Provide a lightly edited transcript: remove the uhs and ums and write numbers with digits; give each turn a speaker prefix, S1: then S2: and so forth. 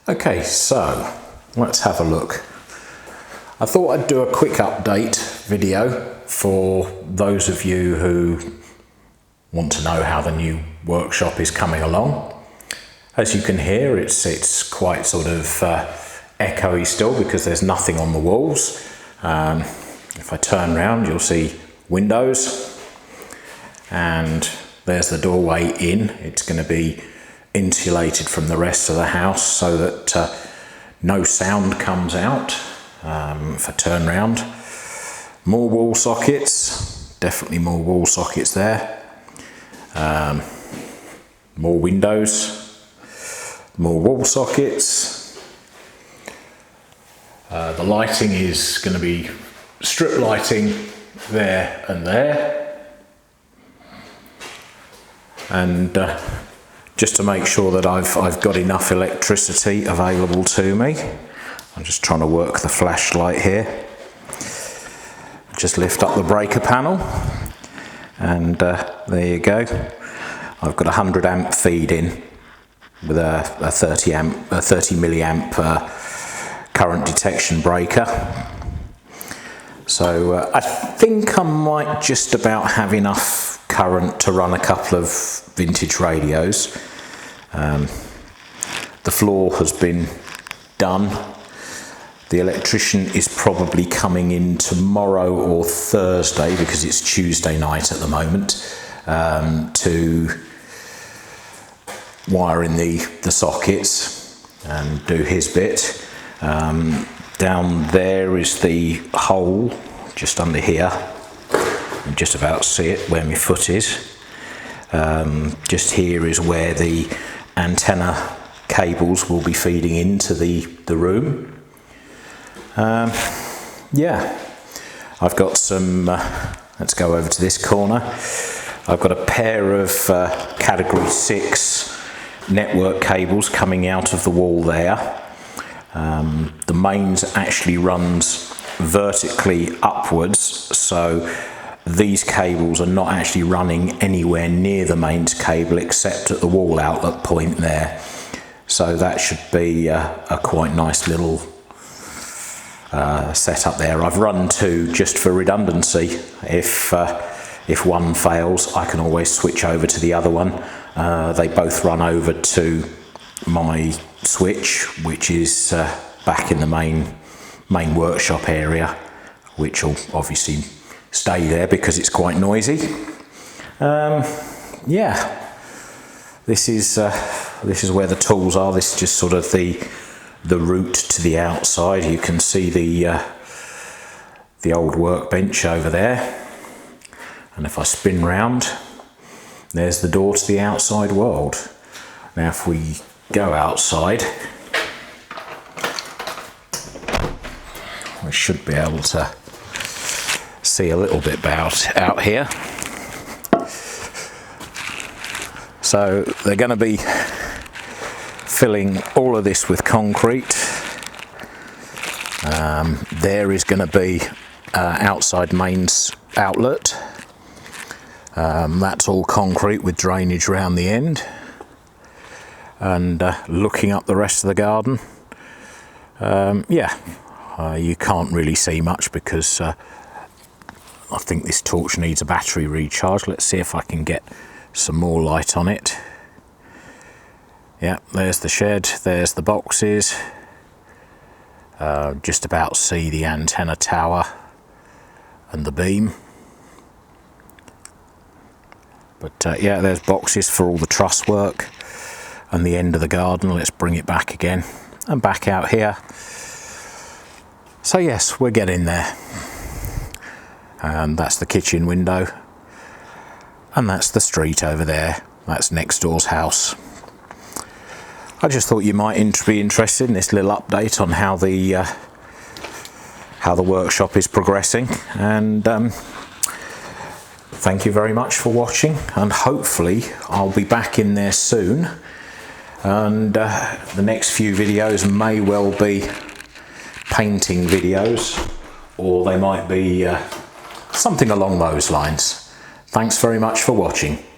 S1: Okay, so let's have a look. I thought I'd do a quick update video for those of you who want to know how the new workshop is coming along. As you can hear, it's quite sort of echoey still because there's nothing on the walls. If I turn around, you'll see windows, and there's the doorway in. It's going to be insulated from the rest of the house so that no sound comes out. If I turn around, more wall sockets, definitely more wall sockets there, more windows, more wall sockets. The lighting is going to be strip lighting there and there, and just to make sure that I've got enough electricity available to me, I'm just trying to work the flashlight here. Just lift up the breaker panel, and there you go. I've got a 100 amp feed in with a 30 milliamp current detection breaker. So I think I might just about have enough current to run a couple of vintage radios. The floor has been done. The electrician is probably coming in tomorrow or Thursday, because it's Tuesday night at the moment, to wire in the sockets and do his bit. Down there is the hole just under here. You can just about see it where my foot is. Just here is where the antenna cables will be feeding into the room. Yeah, I've got some, let's go over to this corner. I've got a pair of category 6 network cables coming out of the wall there. The mains actually runs vertically upwards, so these cables are not actually running anywhere near the mains cable except at the wall outlet point there. So that should be a quite nice little setup there. I've run two just for redundancy. If one fails, I can always switch over to the other one. They both run over to my switch, which is back in the main workshop area, which will obviously stay there because it's quite noisy. Yeah, this is where the tools are. This is just sort of the route to the outside. You can see the old workbench over there, and if I spin round, there's the door to the outside world. Now if we go outside, we should be able to see a little bit about out here. So they're going to be filling all of this with concrete. There is going to be outside mains outlet. That's all concrete with drainage around the end. And looking up the rest of the garden, you can't really see much because I think this torch needs a battery recharge. Let's see if I can get some more light on it. Yeah, there's the shed, there's the boxes. Just about see the antenna tower and the beam. But yeah, there's boxes for all the truss work and the end of the garden. Let's bring it back again and back out here. So yes, we're getting there. And that's the kitchen window, and that's the street over there. That's next door's house. I just thought you might be interested in this little update on how the workshop is progressing, and thank you very much for watching, and hopefully I'll be back in there soon, and the next few videos may well be painting videos, or they might be something along those lines. Thanks very much for watching.